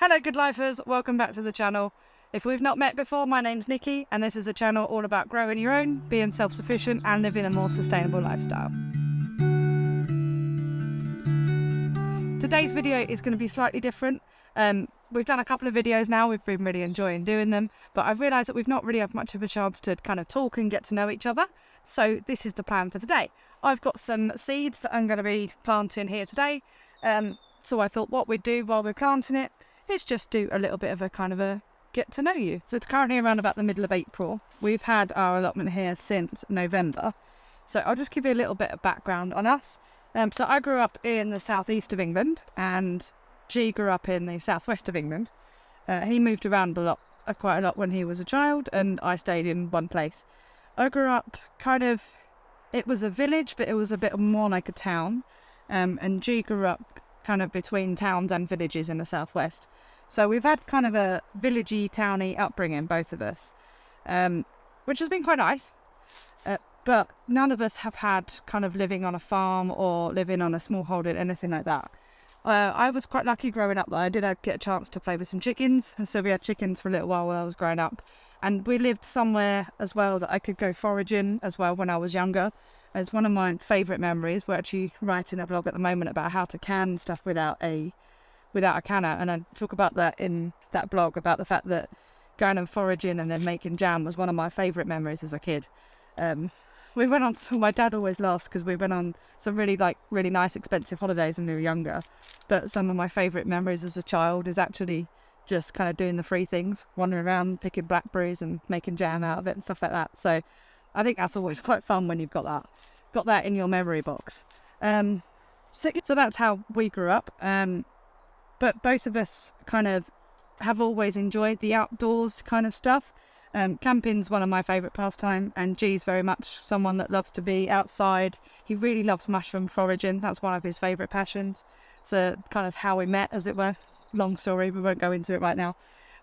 Hello good lifers, welcome back to the channel. If we've not met before, my name's Nikki and this is a channel all about growing your own, being self-sufficient and living a more sustainable lifestyle. Today's video is going to be slightly different. We've done a couple of videos now, we've been really enjoying doing them, but I've realised that we've not really had much of a chance to kind of talk and get to know each other. So this is the plan for today. I've got some seeds that I'm going to be planting here today. So I thought what we'd do while we're planting it is just do a little bit of a kind of a get to know you. So it's currently around about the middle of April. We've had our allotment here since November. So I'll just give you a little bit of background on us. So I grew up in the southeast of England and G grew up in the southwest of England. He moved around quite a lot when he was a child, and I stayed in one place. I grew up it was a village, but it was a bit more like a town. And G grew up kind of between towns and villages in the southwest. So we've had kind of a villagey, towny upbringing, both of us, which has been quite nice. But none of us have had kind of living on a farm or living on a smallholding, anything like that. I was quite lucky growing up though. I did get a chance to play with some chickens, and so we had chickens for a little while I was growing up. And we lived somewhere as well that I could go foraging as well when I was younger. It's one of my favourite memories. We're actually writing a blog at the moment about how to can stuff without a canner, and I talk about that in that blog, about the fact that going and foraging and then making jam was one of my favourite memories as a kid. We went on, my dad always laughs because we went on some really nice expensive holidays when we were younger, but some of my favourite memories as a child is actually just kind of doing the free things, wandering around picking blackberries and making jam out of it and stuff like that. So I think that's always quite fun when you've got that in your memory box. So that's how we grew up. But both of us kind of have always enjoyed the outdoors kind of stuff. Camping's one of my favourite pastime, and G's very much someone that loves to be outside. He really loves mushroom foraging. That's one of his favourite passions. So kind of how we met, as it were. Long story, we won't go into it right now.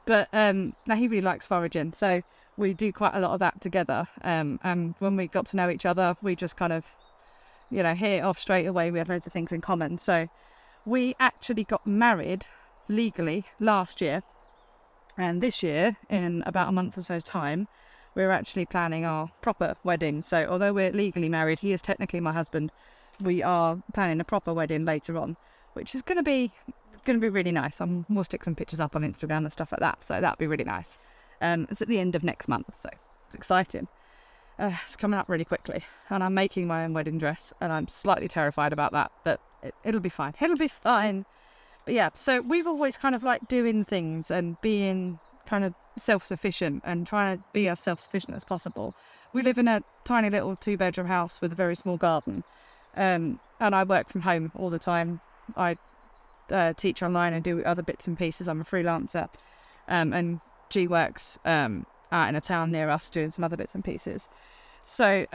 But now he really likes foraging, so we do quite a lot of that together. And when we got to know each other, we just kind of, hit it off straight away. We had loads of things in common. So we actually got married legally last year. And this year, in about a month or so's time, we're actually planning our proper wedding. So although we're legally married, he is technically my husband. We are planning a proper wedding later on, which is going to be really nice. We'll stick some pictures up on Instagram and stuff like that. So that'll be really nice. It's at the end of next month, so it's exciting. It's coming up really quickly, and I'm making my own wedding dress, and I'm slightly terrified about that, but it'll be fine. It'll be fine. But yeah, so we've always kind of liked doing things and being kind of self-sufficient and trying to be as self-sufficient as possible. We live in a tiny little 2-bedroom house with a very small garden, and I work from home all the time. I teach online and do other bits and pieces. I'm a freelancer, and G works out in a town near us doing some other bits and pieces. So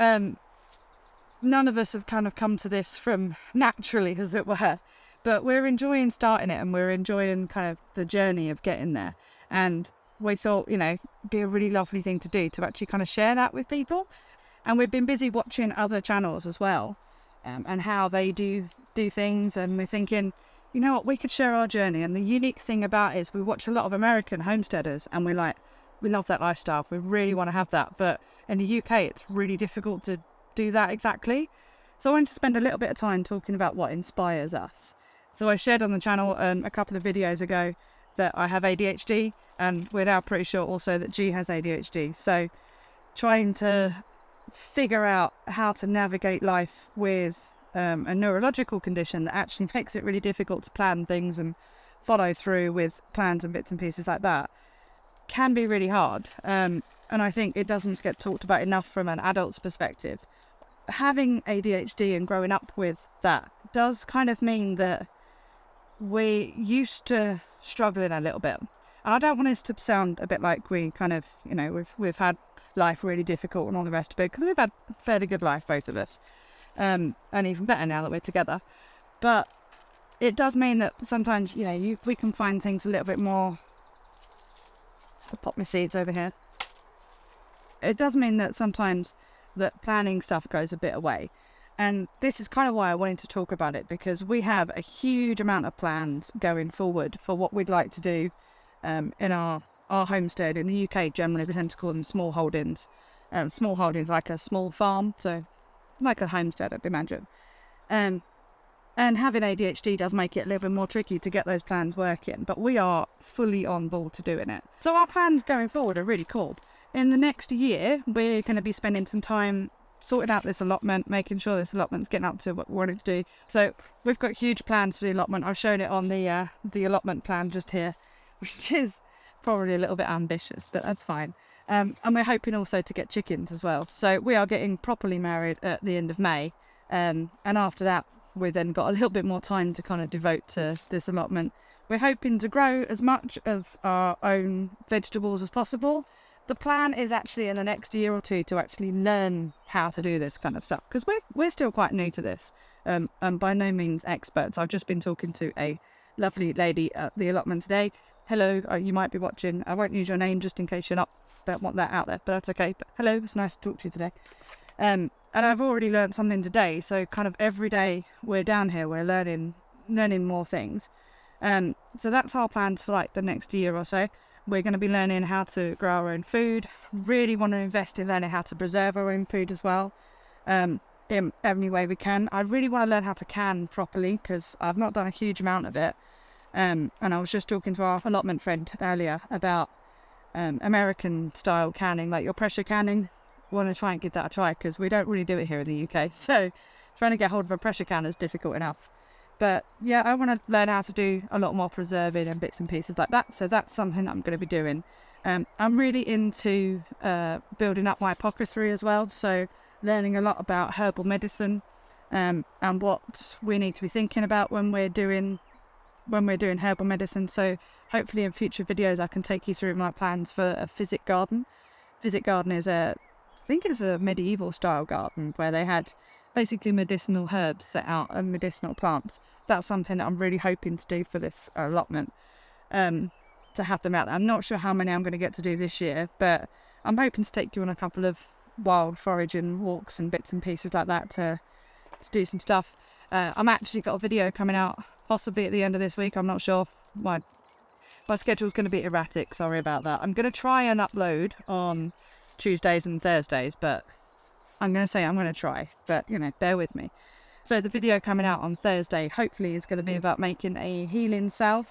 none of us have kind of come to this from naturally, as it were, but we're enjoying starting it, and we're enjoying kind of the journey of getting there. And we thought, be a really lovely thing to do, to actually kind of share that with people. And we've been busy watching other channels as well, and how they do things, and we're thinking, you know what, we could share our journey. And the unique thing about it is we watch a lot of American homesteaders, and we love that lifestyle. We really want to have that. But in the UK, it's really difficult to do that exactly. So I wanted to spend a little bit of time talking about what inspires us. So I shared on the channel a couple of videos ago that I have ADHD, and we're now pretty sure also that G has ADHD. So trying to figure out how to navigate life with a neurological condition that actually makes it really difficult to plan things and follow through with plans and bits and pieces like that can be really hard. And I think it doesn't get talked about enough from an adult's perspective. Having ADHD and growing up with that does kind of mean that we're used to struggling a little bit. And I don't want us to sound a bit like we kind of, we've had life really difficult and all the rest of it, because we've had a fairly good life, both of us. And even better now that we're together. But it does mean that sometimes, we can find things a little bit more. I'll pop my seeds over here. It does mean that sometimes that planning stuff goes a bit away. And this is kind of why I wanted to talk about it, because we have a huge amount of plans going forward for what we'd like to do in our homestead. In the UK, generally we tend to call them small holdings. Small holdings like a small farm, so like a homestead, I'd imagine. And having ADHD does make it a little bit more tricky to get those plans working, but we are fully on board to doing it. So our plans going forward are really cool. In the next year, we're going to be spending some time sorting out this allotment, making sure this allotment's getting up to what we want it to do. So we've got huge plans for the allotment. I've shown it on the allotment plan just here, which is probably a little bit ambitious, but that's fine. And we're hoping also to get chickens as well. So we are getting properly married at the end of May. And after that, we've then got a little bit more time to kind of devote to this allotment. We're hoping to grow as much of our own vegetables as possible. The plan is actually in the next year or two to actually learn how to do this kind of stuff, because we're still quite new to this, and by no means experts. I've just been talking to a lovely lady at the allotment today. Hello, you might be watching. I won't use your name just in case you're not, don't want that out there, but that's okay. But hello, it's nice to talk to you today. And I've already learned something today, so kind of every day we're down here, we're learning more things. So that's our plans for like the next year or so. We're going to be learning how to grow our own food. Really want to invest in learning how to preserve our own food as well, in any way we can. I really want to learn how to can properly, because I've not done a huge amount of it. And I was just talking to our allotment friend earlier about American style canning, like your pressure canning. Want to try and give that a try, because we don't really do it here in the UK. So trying to get hold of a pressure can is difficult enough. But yeah, I want to learn how to do a lot more preserving and bits and pieces like that. So that's something that I'm going to be doing. I'm really into building up my apothecary as well. So learning a lot about herbal medicine and what we need to be thinking about when we're doing herbal medicine. So hopefully in future videos I can take you through my plans for a physic garden. Physic garden is I think it's a medieval style garden where they had basically medicinal herbs set out and medicinal plants. That's something that I'm really hoping to do for this allotment, to have them out there. I'm not sure how many I'm going to get to do this year, but I'm hoping to take you on a couple of wild foraging walks and bits and pieces like that to do some stuff. I'm actually got a video coming out possibly at the end of this week. I'm not sure. My schedule's going to be erratic, sorry about that. I'm going to try and upload on Tuesdays and Thursdays, but I'm going to try, but bear with me. So the video coming out on Thursday hopefully is going to be about making a healing salve.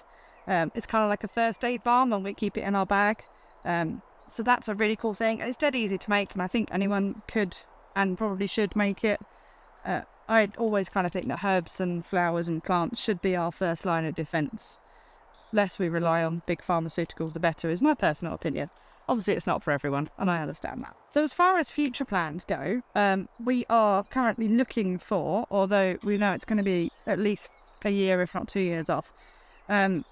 It's kind of like a first aid balm, and we keep it in our bag. So that's a really cool thing, and it's dead easy to make, and I think anyone could and probably should make it. I always kind of think that herbs and flowers and plants should be our first line of defence. Less we rely on big pharmaceuticals, the better, is my personal opinion. Obviously, it's not for everyone, and I understand that. So as far as future plans go, we are currently looking for, although we know it's going to be at least a year, if not 2 years off,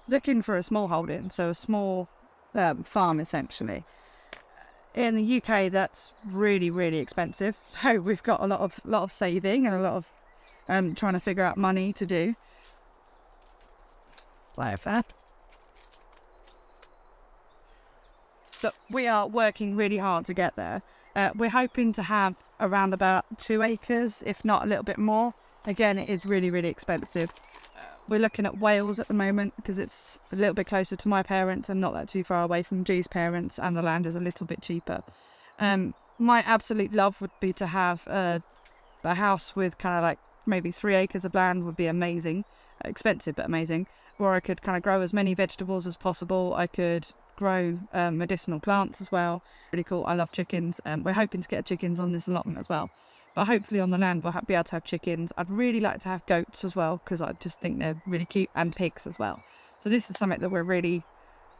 looking for a small holding, so a small farm, essentially. In the UK, that's really, really expensive. So we've got a lot of saving and a lot of trying to figure out money to do. Like that. But we are working really hard to get there. We're hoping to have around about 2 acres, if not a little bit more. Again, it is really, really expensive. We're looking at Wales at the moment because it's a little bit closer to my parents and not that too far away from G's parents, and the land is a little bit cheaper. My absolute love would be to have a house with kind of like maybe 3 acres of land would be amazing. Expensive, but amazing. Where I could kind of grow as many vegetables as possible. I could grow medicinal plants as well. Really cool. I love chickens. We're hoping to get chickens on this allotment as well. But hopefully on the land we'll be able to have chickens. I'd really like to have goats as well, because I just think they're really cute, and pigs as well. So this is something that we're really,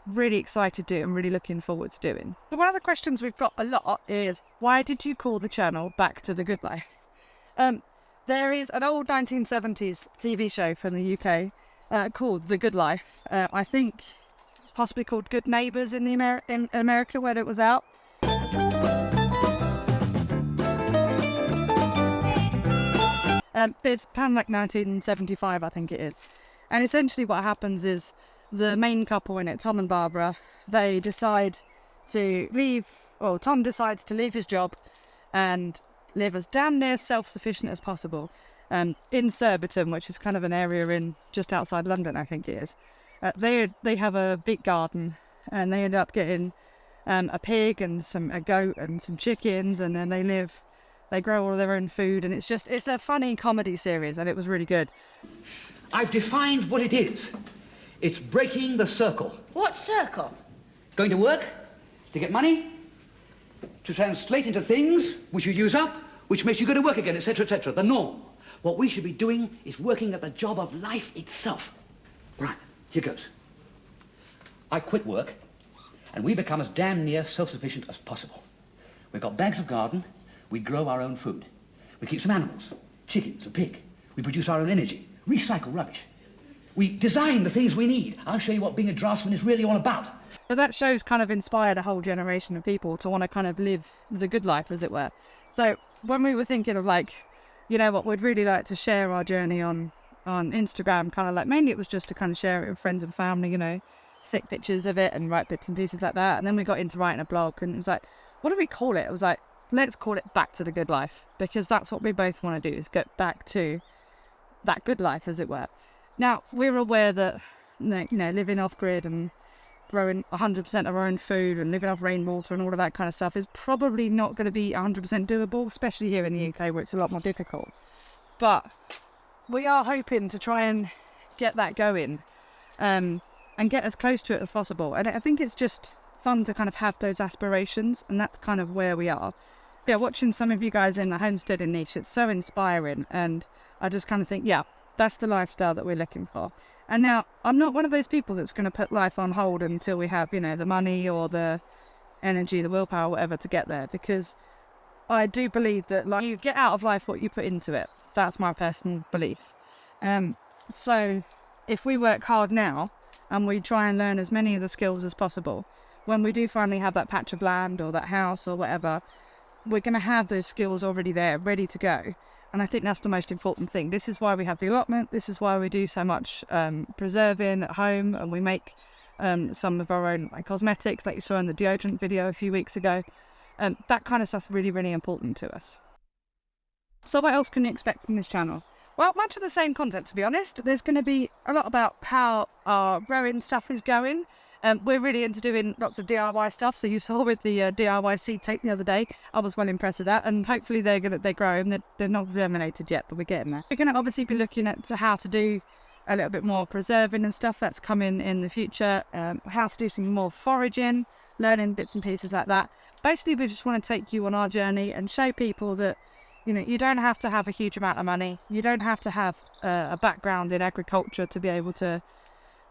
really excited to do and really looking forward to doing. So one of the questions we've got a lot is, why did you call the channel Back to the Good Life? There is an old 1970s TV show from the UK called The Good Life. I think it's possibly called Good Neighbours in America when it was out. It's kind of like 1975, I think it is. And essentially what happens is the main couple in it, Tom and Barbara, they decide to leave, well, Tom decides to leave his job and live as damn near self-sufficient as possible. In Surbiton, which is kind of an area in just outside London, I think it is, they have a big garden, and they end up getting a pig and a goat and some chickens, and then they grow all of their own food, and it's a funny comedy series, and it was really good. I've defined what it is. It's breaking the circle. What circle? Going to work to get money, to translate into things which you use up, which makes you go to work again, etc., etc. The norm. What we should be doing is working at the job of life itself. Right, here goes. I quit work, and we become as damn near self-sufficient as possible. We've got bags of garden, we grow our own food. We keep some animals, chickens, a pig. We produce our own energy, recycle rubbish. We design the things we need. I'll show you what being a draftsman is really all about. So that show's kind of inspired a whole generation of people to want to kind of live the good life, as it were. So when we were thinking of like, you know what, we'd really like to share our journey on Instagram, kind of like, mainly it was just to kind of share it with friends and family, you know, take pictures of it and write bits and pieces like that. And then we got into writing a blog, and it was like, what do we call it? It was like, let's call it Back to the Good Life, because that's what we both want to do, is get back to that good life, as it were. Now, we're aware that, you know, living off grid and growing 100% of our own food and living off rainwater and all of that kind of stuff is probably not going to be 100% doable, especially here in the UK where it's a lot more difficult. But we are hoping to try and get that going, and get as close to it as possible. And I think it's just fun to kind of have those aspirations, and that's kind of where we are. Yeah, watching some of you guys in the homesteading niche, it's so inspiring, and I just kind of think, yeah, that's the lifestyle that we're looking for. And now, I'm not one of those people that's going to put life on hold until we have, you know, the money or the energy, the willpower, whatever, to get there, because I do believe that, like, you get out of life what you put into it. That's my personal belief. So if we work hard now and we try and learn as many of the skills as possible, when we do finally have that patch of land or that house or whatever, we're going to have those skills already there, ready to go. And I think that's the most important thing. This is why we have the allotment. This is why we do so much preserving at home, and we make some of our own cosmetics, like you saw in the deodorant video a few weeks ago. That kind of stuff is really, really important to us. So what else can you expect from this channel? Well, much of the same content, to be honest. There's going to be a lot about how our growing stuff is going. We're really into doing lots of DIY stuff. So you saw with the DIY seed tape the other day, I was well impressed with that. And hopefully they're growing. They're not germinated yet, but we're getting there. We're going to obviously be looking at how to do a little bit more preserving and stuff. That's coming in the future. How to do some more foraging, learning bits and pieces like that. Basically, we just want to take you on our journey and show people that, you know, you don't have to have a huge amount of money. You don't have to have a background in agriculture to be able to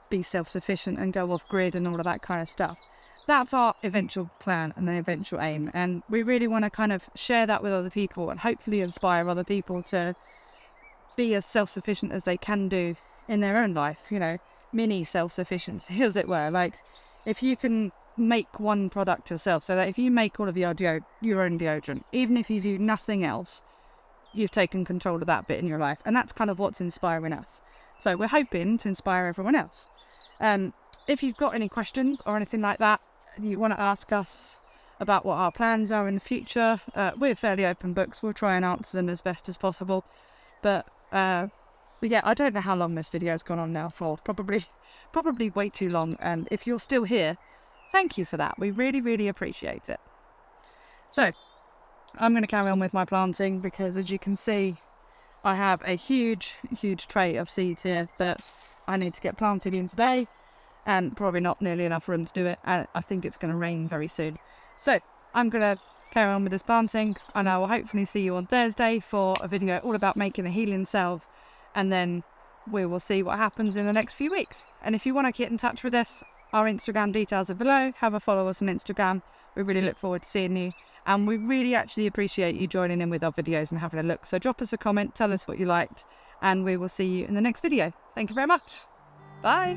be self-sufficient and go off grid and all of that kind of stuff. That's our eventual plan and the eventual aim, and we really want to kind of share that with other people and hopefully inspire other people to be as self-sufficient as they can do in their own life, you know, mini self-sufficiency, as it were. Like, if you can make one product yourself, so that if you make all of your own deodorant, even if you do nothing else, you've taken control of that bit in your life, and that's kind of what's inspiring us. So we're hoping to inspire everyone else. If you've got any questions or anything like that, you want to ask us about what our plans are in the future, we're fairly open books. We'll try and answer them as best as possible. But yeah, I don't know how long this video has gone on now for. Probably way too long. And if you're still here, thank you for that. We really, really appreciate it. So I'm going to carry on with my planting, because as you can see, I have a huge tray of seeds here that I need to get planted in today, and probably not nearly enough room to do it, and I think it's going to rain very soon. So I'm going to carry on with this planting, and I will hopefully see you on Thursday for a video all about making a healing salve, and then we will see what happens in the next few weeks. And if you want to get in touch with us, our Instagram details are below. Have a follow us on Instagram. We really look forward to seeing you, and we really actually appreciate you joining in with our videos and having a look. So drop us a comment, tell us what you liked, and we will see you in the next video. Thank you very much. Bye.